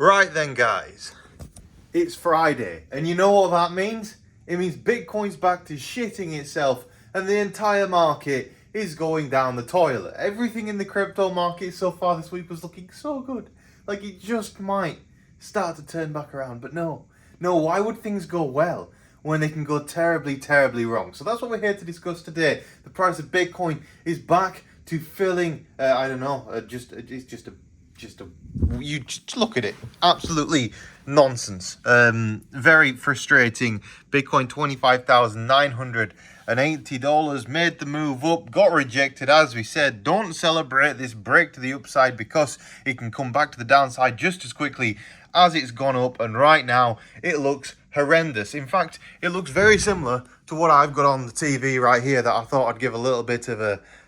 Right then, guys, it's Friday, and you know what that means? It means Bitcoin's back to shitting itself, and the entire market is going down the toilet. Everything in the crypto market so far this week was looking so good. Like it just might start to turn back around, but no. Why would things go well when they can go terribly, terribly wrong? So that's what we're here to discuss today. The price of Bitcoin is back to filling, you just look at it, absolutely nonsense. Very frustrating. Bitcoin $25,980 made the move up, got rejected. As we said, don't celebrate this break to the upside because it can come back to the downside just as quickly as it's gone up, and right now it looks horrendous. In fact, it looks very similar to what I've got on the TV right here that I thought I'd give a little bit of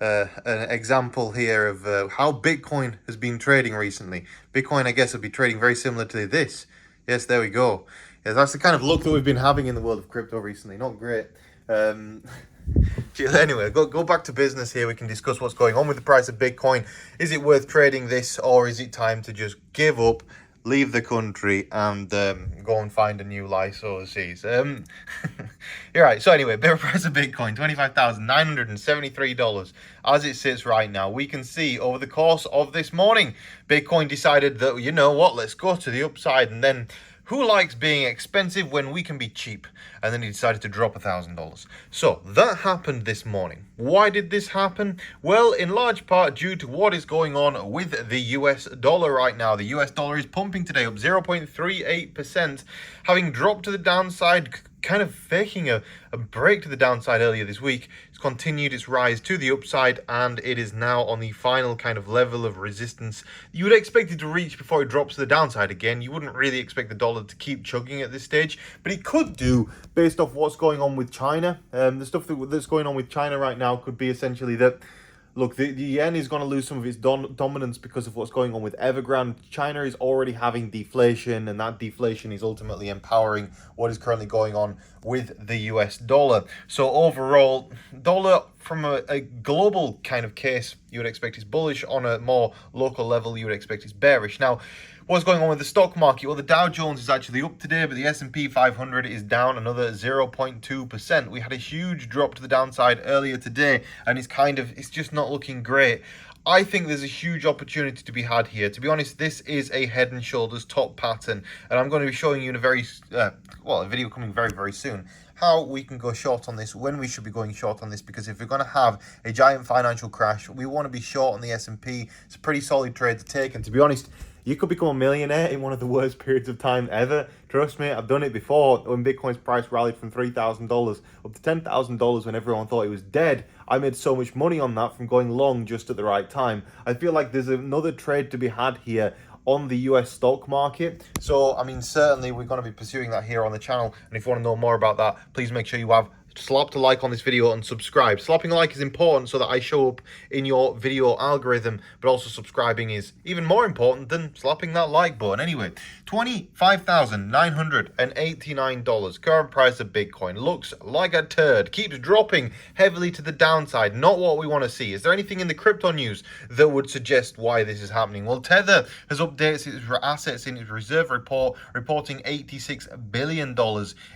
an example here of how Bitcoin has been trading recently. Bitcoin, I guess, will be trading very similar to this. Yes, there we go. Yeah, that's the kind of look that we've been having in the world of crypto recently. Not great. Anyway, go back to business here. We can discuss what's going on with the price of Bitcoin. Is it worth trading this, or is it time to just give up, leave the country, and go and find a new life overseas? You're right. So anyway, the price of Bitcoin, $25,973 as it sits right now. We can see over the course of this morning, Bitcoin decided that, you know what, let's go to the upside, and then who likes being expensive when we can be cheap? And then he decided to drop $1,000. So that happened this morning. Why did this happen? Well, in large part due to what is going on with the US dollar right now. The US dollar is pumping today up 0.38%, having dropped to the downside, kind of faking a break to the downside earlier this week. It's continued its rise to the upside, and it is now on the final kind of level of resistance you would expect it to reach before it drops to the downside again. You wouldn't really expect the dollar to keep chugging at this stage, but it could do based off what's going on with China. The stuff that's going on with China right now could be essentially that, look, the yen is going to lose some of its dominance because of what's going on with Evergrande. China is already having deflation, and that deflation is ultimately empowering what is currently going on with the US dollar. So overall, dollar from a global kind of case, you would expect is bullish. On a more local level, you would expect it's bearish. Now, what's going on with the stock market? Well, the Dow Jones is actually up today, but the S&P 500 is down another 0.2%. We had a huge drop to the downside earlier today, and it's just not looking great. I think there's a huge opportunity to be had here. To be honest, this is a head and shoulders top pattern, and I'm going to be showing you in a video coming very, very soon, how we can go short on this, when we should be going short on this, because if we're going to have a giant financial crash, we want to be short on the S&P. It's a pretty solid trade to take, and to be honest, you could become a millionaire in one of the worst periods of time ever. Trust me, I've done it before. When Bitcoin's price rallied from $3,000 up to $10,000 when everyone thought it was dead, I made so much money on that from going long just at the right time. I feel like there's another trade to be had here on the US stock market. So, I mean, certainly we're going to be pursuing that here on the channel. And if you want to know more about that, please make sure you have slapped a like on this video and subscribe. Slapping a like is important so that I show up in your video algorithm, but also subscribing is even more important than slapping that like button. Anyway, $25,989 current price of Bitcoin. Looks like a turd, keeps dropping heavily to the downside. Not what we want to see. Is there anything in the crypto news that would suggest why this is happening? Well, Tether has updated its assets in its reserve report, reporting $86 billion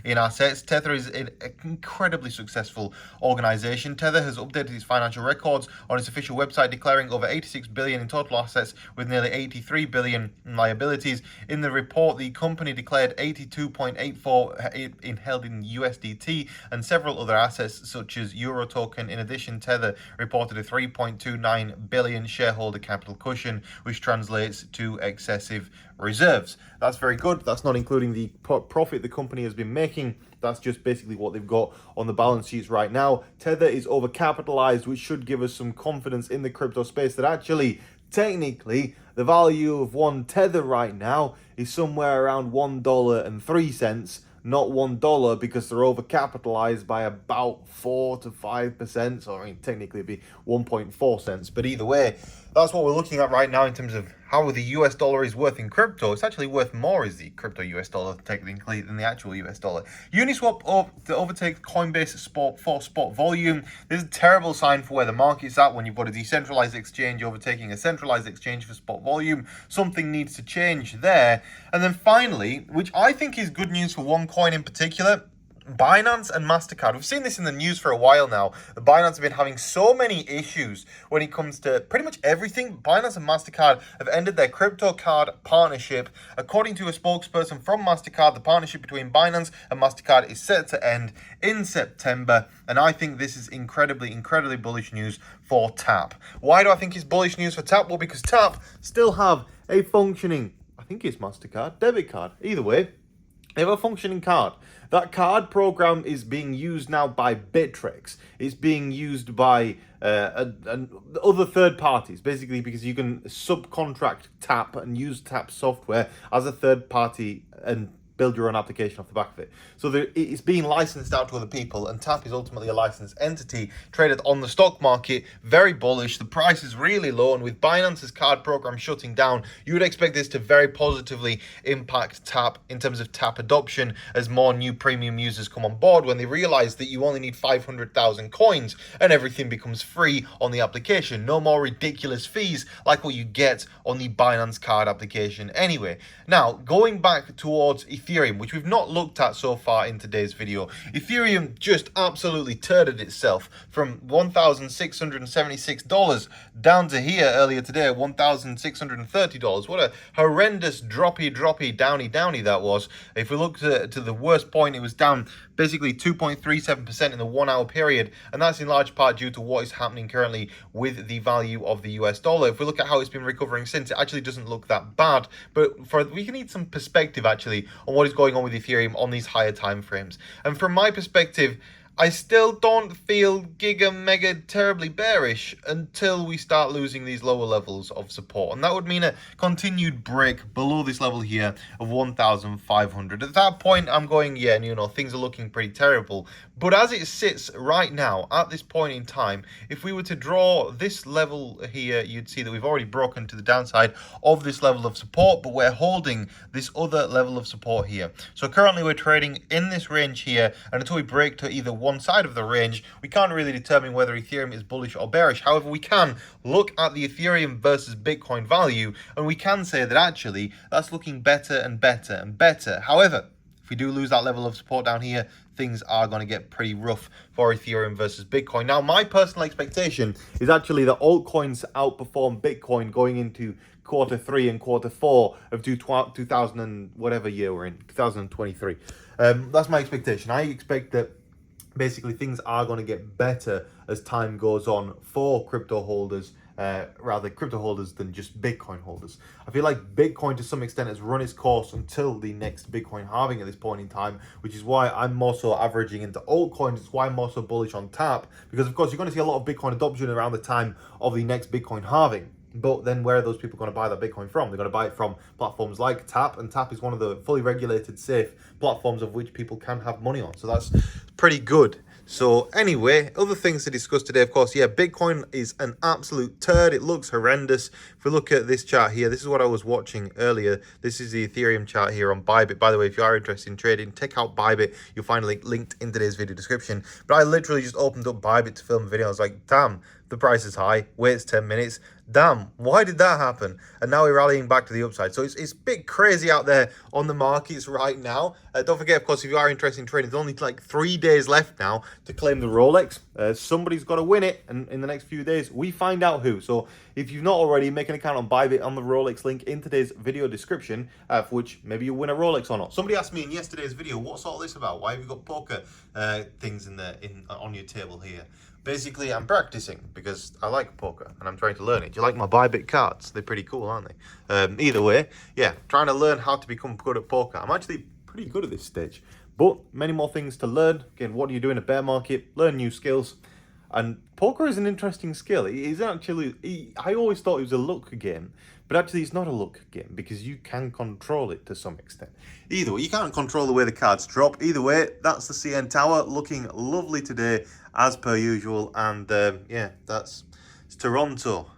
in assets. Tether is an incredibly successful organization. Tether has updated its financial records on its official website, declaring over 86 billion in total assets with nearly 83 billion in liabilities. In the report, the company declared 82.84 held in USDT and several other assets such as Euro token. In addition, Tether reported a 3.29 billion shareholder capital cushion, which translates to excessive reserves. That's very good. That's not including the profit the company has been making. That's just basically what they've got on the balance sheets right now. Tether is overcapitalized, which should give us some confidence in the crypto space that actually, technically, the value of one Tether right now is somewhere around $1.03, not $1, because they're overcapitalized by about 4 to 5%. So, I mean, technically it'd be 1.4 cents. But either way, that's what we're looking at right now in terms of how the US dollar is worth in crypto, it's actually worth more as the crypto US dollar technically than the actual US dollar. Uniswap to overtake Coinbase for spot volume. This is a terrible sign for where the market's at when you've got a decentralized exchange overtaking a centralized exchange for spot volume. Something needs to change there. And then finally, which I think is good news for one coin in particular, Binance and MasterCard. We've seen this in the news for a while now. The Binance have been having so many issues when it comes to pretty much everything. Binance and MasterCard have ended their crypto card partnership. According to a spokesperson from MasterCard, the partnership between Binance and MasterCard is set to end in September. And I think this is incredibly bullish news for TAP. Why do I think it's bullish news for TAP? Well, because TAP still have a functioning, I think it's MasterCard, debit card. Either way, they have a functioning card. That card program is being used now by Bittrex. It's being used by other third parties, basically because you can subcontract TAP and use TAP software as a third party and build your own application off the back of it. So it's being licensed out to other people, and TAP is ultimately a licensed entity traded on the stock market. Very bullish. The price is really low, and with Binance's card program shutting down, you would expect this to very positively impact TAP in terms of TAP adoption as more new premium users come on board when they realize that you only need 500,000 coins and everything becomes free on the application. No more ridiculous fees like what you get on the Binance card application anyway. Now, going back towards Ethereum, which we've not looked at so far in today's video. Ethereum just absolutely turded itself from $1,676 down to here earlier today, $1,630. What a horrendous droppy, downy that was. If we look to the worst point, it was down basically 2.37% in the 1 hour period, and that's in large part due to what is happening currently with the value of the US dollar. If we look at how it's been recovering since, it actually doesn't look that bad, but we can need some perspective actually on what is going on with Ethereum on these higher time frames. And from my perspective, I still don't feel mega terribly bearish until we start losing these lower levels of support. And that would mean a continued break below this level here of 1,500. At that point, I'm going, yeah, things are looking pretty terrible. But as it sits right now, at this point in time, if we were to draw this level here, you'd see that we've already broken to the downside of this level of support, but we're holding this other level of support here. So currently we're trading in this range here, and until we break to either one side of the range, we can't really determine whether Ethereum is bullish or bearish. However, we can look at the Ethereum versus Bitcoin value, and we can say that actually that's looking better and better. However, if we do lose that level of support down here, things are going to get pretty rough for Ethereum versus Bitcoin. Now, my personal expectation is actually that altcoins outperform Bitcoin going into Q3 and Q4 of 2000 and whatever year we're in, 2023. That's my expectation. I expect that basically things are going to get better as time goes on for crypto holders, rather crypto holders than just Bitcoin holders. I feel like Bitcoin to some extent has run its course until the next Bitcoin halving at this point in time, which is why I'm more so averaging into altcoins. It's why I'm more so bullish on TAP, because of course you're going to see a lot of Bitcoin adoption around the time of the next Bitcoin halving. But then where are those people going to buy that Bitcoin from? They're going to buy it from platforms like TAP, and TAP is one of the fully regulated, safe platforms of which people can have money on. So that's pretty good. So anyway, other things to discuss today, of course, yeah, Bitcoin is an absolute turd. It looks horrendous. If we look at this chart here, this is what I was watching earlier. This is the Ethereum chart here on BYBIT. By the way, if you are interested in trading, check out BYBIT. You'll find a link linked in today's video description. But I literally just opened up BYBIT to film a video. I was like, damn, the price is high. Waits 10 minutes. Damn, why did that happen? And now we're rallying back to the upside. So it's a bit crazy out there on the markets right now. Don't forget, of course, if you are interested in trading, there's only like 3 days left now to claim the Rolex. Somebody's got to win it, and in the next few days, we find out who. So if you've not already, make an account on BYBIT on the Rolex link in today's video description, for which maybe you'll win a Rolex or not. Somebody asked me in yesterday's video, what's all this about? Why have you got poker things on your table here? Basically, I'm practicing because I like poker and I'm trying to learn it. Do you like my BYBIT cards? They're pretty cool, aren't they? Either way, yeah, trying to learn how to become good at poker. I'm actually pretty good at this stage, but many more things to learn. Again, what do you do in a bear market? Learn new skills. And poker is an interesting skill. It is actually, I always thought it was a luck game, but actually it's not a luck game because you can control it to some extent. Either way, you can't control the way the cards drop. Either way, that's the CN Tower looking lovely today as per usual. And yeah, it's Toronto.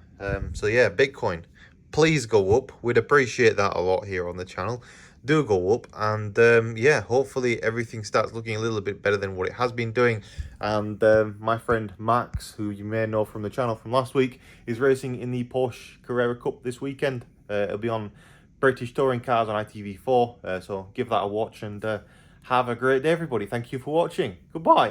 So yeah, Bitcoin. please go up. We'd appreciate that a lot here on the channel. Do go up, and yeah, hopefully everything starts looking a little bit better than what it has been doing. And my friend Max, who you may know from the channel from last week, is racing in the Porsche Carrera Cup this weekend. It'll be on British Touring Cars on ITV4, so give that a watch, and have a great day, everybody. Thank you for watching. Goodbye.